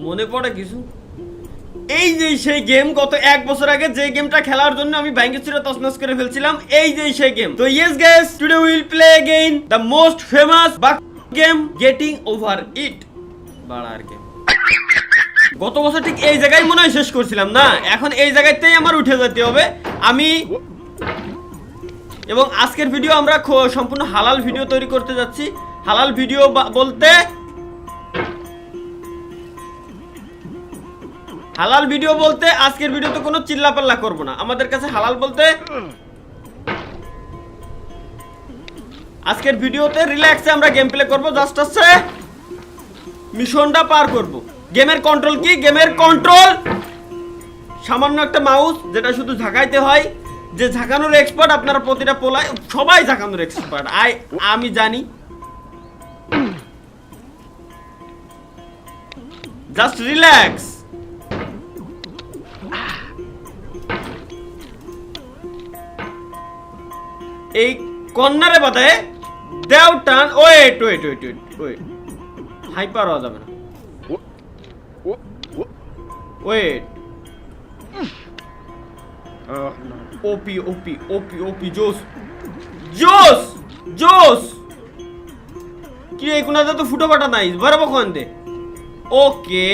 মনে পড়ে কিছু। এই যে সেই গেম গত 1 বছর আগে যে গেমটা খেলার জন্য আমি ভাঙ্গিচুরে তছনছ করে ফেলছিলাম, এই যে সেই গেম। তো yes guys, today we will play again the most famous bug game getting over it. বাড়ার গেম। গত বছর ঠিক এই জায়গায় মনে হয় শেষ করছিলাম না, এখন এই জায়গাতেই আমার উঠে যেতে হবে। আমি এবং আজকের ভিডিও আমরা সম্পূর্ণ হালাল ভিডিও তৈরি করতে যাচ্ছি। হালাল ভিডিও বলতে আজকের ভিডিওতে কোনো চিল্লাপাল্লা করব না। আমাদের কাছে হালাল বলতে আজকের ভিডিওতে রিল্যাক্সে আমরা গেম প্লে করব, জাস্ট আছে মিশনটা পার করব। গেমের কন্ট্রোল কি? গেমের কন্ট্রোল সামান্য একটা মাউস, যেটা শুধু ঝাঁকাইতে হয়। যে ঝাঁকানোর এক্সপার্ট আপনারা প্রতিটা পোলায়, সবাই ঝাঁকানোর এক্সপার্ট, আমি জানি। Just relax. এই কর্নারে বাদায় দেও টান। ওয়েট, হাইপার হওয়া যাবে না। ওয়েট, ওপি ওপি ওপি ওপি, জোস জোস জোস। কি এই কোনাতে তো ফুটো ফাটা নাই, বরাবর কোন দে। ওকে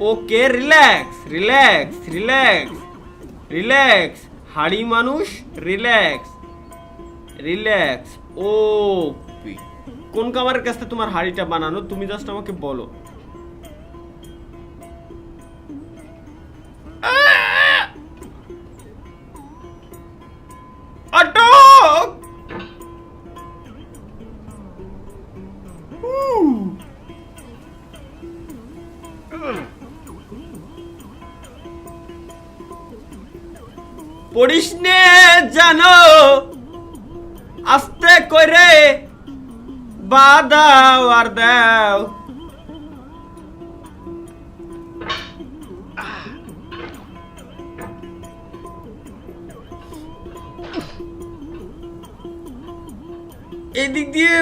ওকে, রিল্যাক্স রিল্যাক্স রিল্যাক্স রিল্যাক্স, হাড়ি মানুষ, রিল্যাক্স রিল্যাক্স। ওপি, কোন কামারের কাছে তোমার হাড়িটা বানানো? তুমি জাস্ট আমাকে বলো। আটক! পড়িস নে জানো, আস্তে করে বাদাও আর দাও। এদিক দিয়ে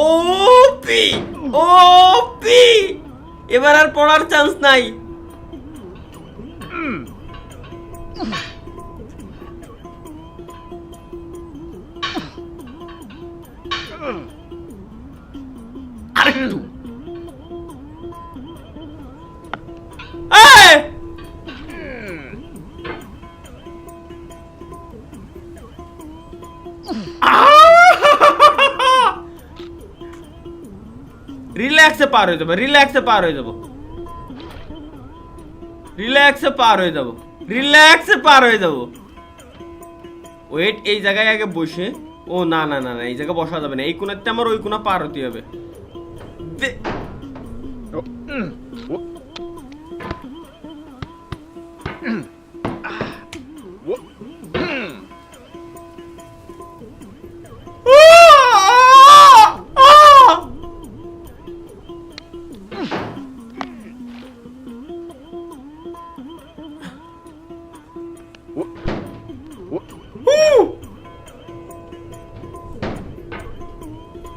ওপি ওপি, এবার আর পড়ার চান্স নাই। আরেকটু। রিল্যাক্সে পার হয়ে যাবো, রিল্যাক্সে পার হয়ে যাবো, রিল্যাক্সে পার হয়ে যাবো, রিল্যাক্সে পার হয়ে যাবো। ওয়েট, এই জায়গায় আগে বসে। ও না না না না, এই জায়গায় বসা যাবে না। এই কোণাতে আমার ওই কোণা পার হতে হবে।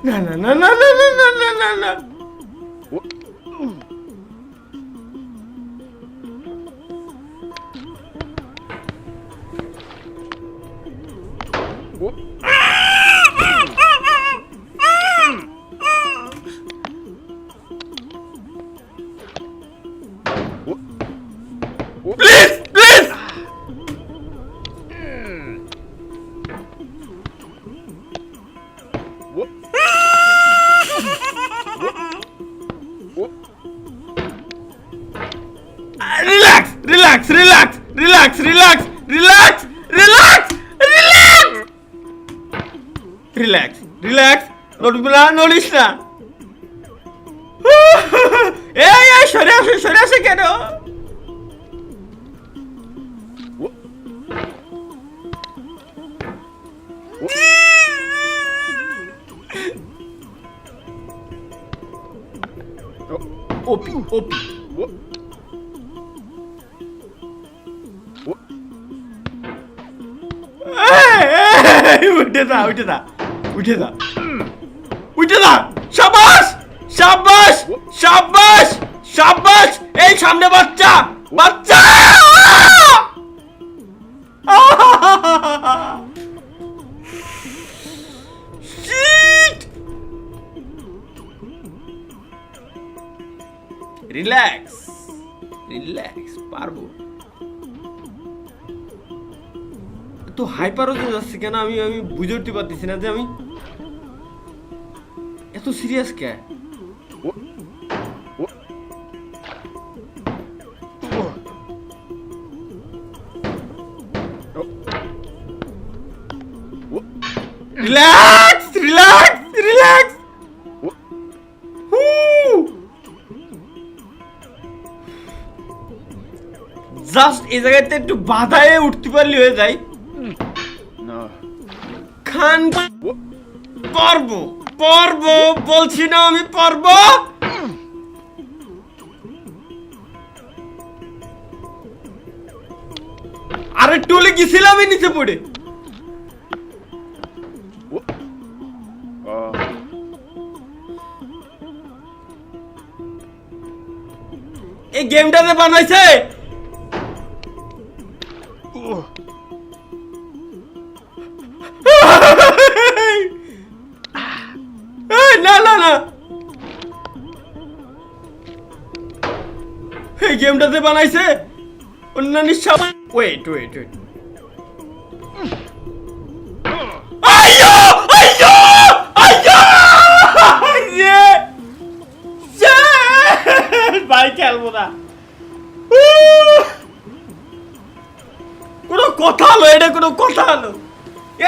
না না না না না না না না না। Please please. Relax relax relax relax relax relax relax relax relax. নড়বি না, নড়িস না। এই সরে আসে কেন? ওপি ওপি, উঠে যা উঠে যা উঠে যা উঠে যা। শাবাশ শাবাশ শাবাশ সামনে বাচ্চা বাচ্চা রিল্যাক্স রিল্যাক্স, পারবো। তো হাইপার হতে যাচ্ছে কেন? আমি বুঝে উঠতে পারতেছি না যে আমি এত সিরিয়াস কে। Relax relax relax. জাস্ট এই জায়গাতে একটু বাধায় উঠতে পারলে হয়ে যায়। খান পারবো পারবো বলছি না আমি পারবো। আরে টলে গেছিলাম নিচে পড়ে। এই গেমটাতে বানাইছে না না না, এই গেমটাতে বানাইছে অন্যান্য সব। ওয়েট ওয়েট ওয়েট, আইয়ো আইয়ো আইয়ো ভাই খেলবো না। কোনো কথা হলো? এটা কোনো কথা হলো?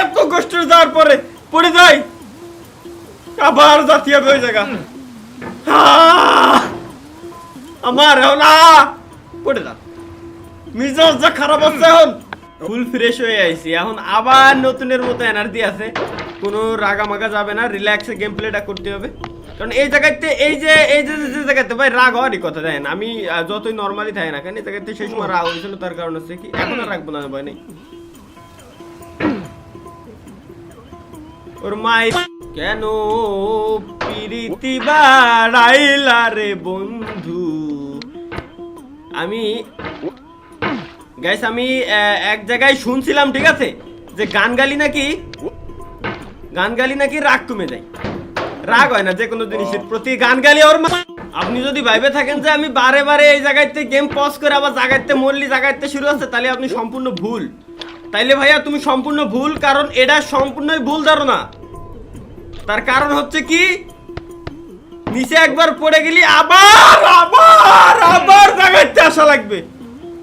এত কষ্ট যাওয়ার পরে পড়ে যাই, আবার জাতীয় হয়ে জায়গা আমার পড়ে যা। মিজাজ যা খারাপ হচ্ছে, এখন ফুল ফ্রেশ হয়ে আইছি, এখন আবার নতুনের মতো এনার্জি আছে। কোনো রাগামাগা যাবে না, রিল্যাক্সে গেম প্লেটা করতে হবে। কারণ এই জায়গাতে এই যে জায়গাতে ভাই রাগ হওয়ারই কথা, দেখেন আমি যতই নর্মালি থাকে না কেন এই জায়গাতে সেই সময় রাগ হয়েছিল, তার কারণ হচ্ছে কি এখন আর রাখবো না, ভয় নেই। ওর মাই কেন প্রীতি বাড়াইলা রে বন্ধু। আমি গাইস আমি এক জায়গায় শুনছিলাম, ঠিক আছে, যে গান গালি নাকি রাগ কমে যায়। রাগ হয় না যে কোনো জিনিসের প্রতি, গান গালি ওর। আপনি যদি ভাইবে থাকেন যে আমি বারে বারে এই জায়গাতে গেম পজ করে আবার জায়গাতে মরলি জায়গাতে শুরু হচ্ছে, তাহলে আপনি সম্পূর্ণ ভুল। তাইলে ভাইয়া তুমি সম্পূর্ণ ভুল, কারণ এটা সম্পূর্ণই ভুল ধারণা। তার কারণ হচ্ছে কি, নিচে একবার পড়ে গেলি আবার আবার আবার জায়গাতে আসা লাগবে।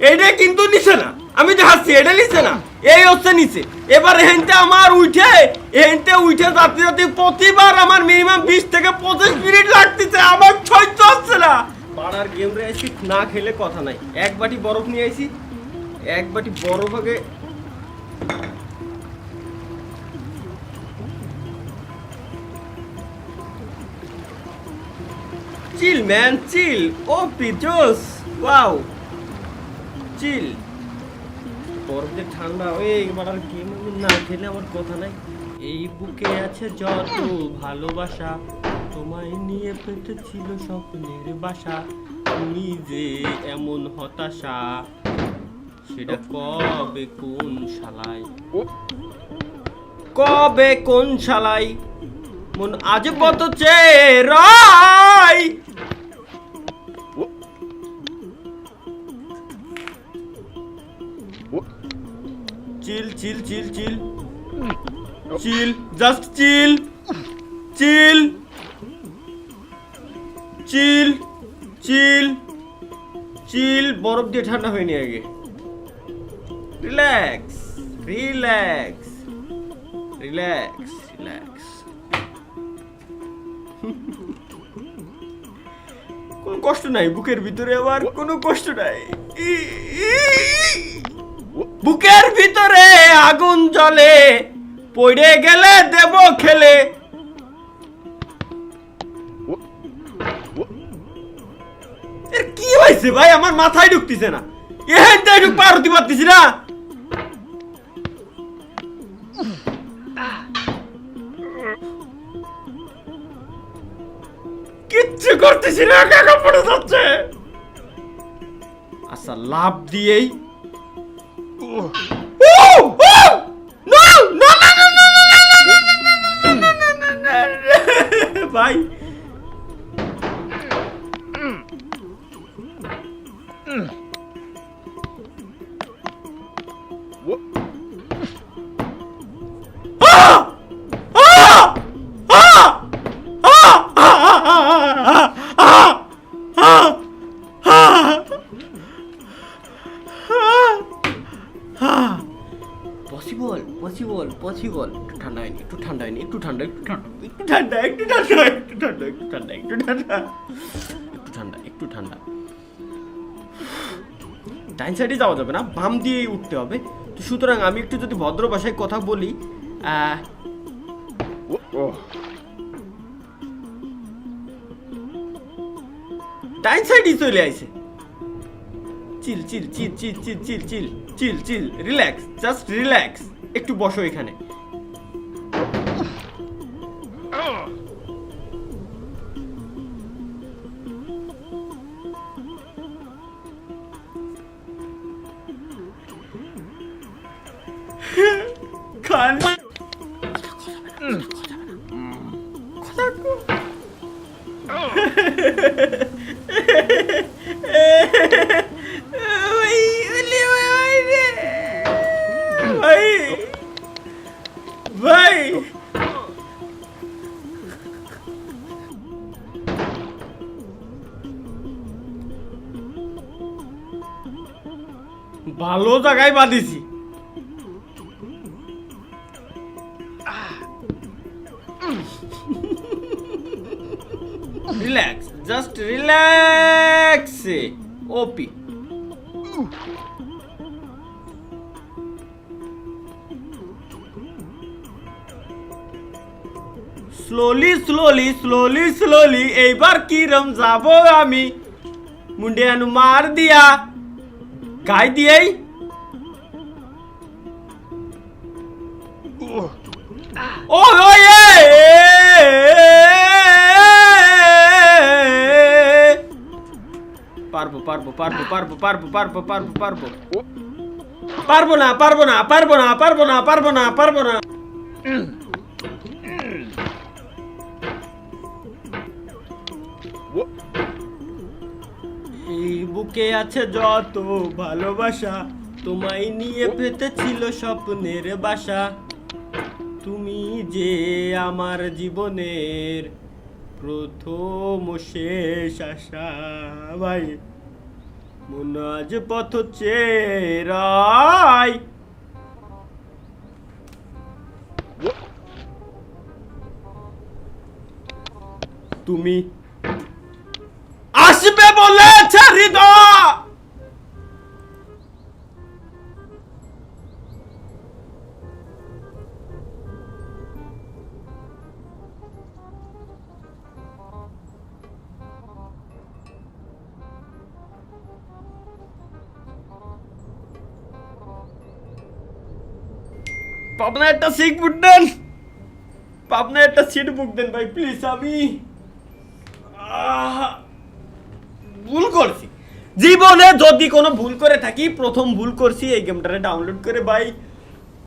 এইটা কিন্তু নিচে না, আমি দেখাচ্ছি এটা নিচে না, এই হচ্ছে নিচে। এবার এখানতে আমার উঠে যাতে প্রতিবার আমার মিনিমাম 20 থেকে 25 মিনিট লাগতেছে, আমার সহ্য হচ্ছে না। পাড়ার গেম রে আইছি, না খেলে কথা নাই। এক বাটি বরফ নিয়ে আইছি, এক বাটি বরফ আগে চিল ম্যান চিল, ওপি জোস, ওয়াও চিল। বরফ যে ঠান্ডা হয়ে এবার আর গেম না খেলে আমার কথা নাই। এই বুকে আছে যত ভালোবাসা, তোমায় নিয়ে পেতে ছিল স্বপ্নের বাসা, তুমি যে এমন হতাশা, সেটা কবে কোন শালায়, কবে কোন শালায় মন আজ কত চেরাই। চিল চিল চিল চিল চিল, জাস্ট চিল চিল চিল চিল চিল। বরফ দিয়ে ঠান্ডা হয়নি আগে। Relax relax relax relax. কোনো কষ্ট নাই বুকের ভিতরে, আবার কোনো কষ্ট নাই। বুকের ভিতরে আগুন জ্বলে, পড়ে গেলে দেব খেলে। এর কি হয়েছে ভাই, আমার মাথায় ঢুকতেছে না, এখানটাই ঢুক পার হতে পারতেছি না। কিচ্ছু করতেছি না, কাকা পড়ে যাচ্ছে। আচ্ছা লাভ দিয়েই ভাই পসিবল পসিবল পসিবল একটু ঠান্ডা হয়নি একটু ঠান্ডা হয়নি একটু ঠান্ডা একটু ঠান্ডা একটু ঠান্ডা একটু ঠান্ডা একটু ঠান্ডা একটু ঠান্ডা একটু ঠান্ডা একটু ঠান্ডা একটু ঠান্ডা ডাইন সাইডে যাওয়া যাবে না বাম দিয়েই উঠতে হবে তো সুতরাং আমি একটু যদি ভদ্র ভাষায় কথা বলি ডাইন সাইডই চলে আইছে চিল চিল চিল চিল চিল চিল চিল চিল চিল রিল্যাক্স জাস্ট রিল্যাক্স একটু বসো এখানে খান ভাই ভালো জায়গায় বাঁধিছি রিল্যাক্স জাস্ট রিল্যাক্স ওপি স্লোলি স্লোলি স্লোলি স্লোলি এইবার কিরম যাব আমি মুন্ডে আনু মার দিয়া গাই দিয়েই ও পারবো পারবো পারবো পারবো পারবো পারবো পারবো পারবো পারবো না পারবো না পারবো না পারবো না পারবো না পারবো না এই বুকে আছে যত ভালোবাসা তোমায় নিয়ে পেতেছিল স্বপ্নের বাসা তুমি যে আমার জীবনের প্রথম শেষ আশা ভাই মন আজ পথ চেরাই তুমি আসবে বলেছে হৃদয় পাবনা একটা সিট বুক দেন পাবনা একটা সিট বুক দেন ভাই প্লিজ আমি ভুল করছি জীবনে যদি কোনো ভুল করে থাকি প্রথম ভুল করছি এই গেমটারে ডাউনলোড করে ভাই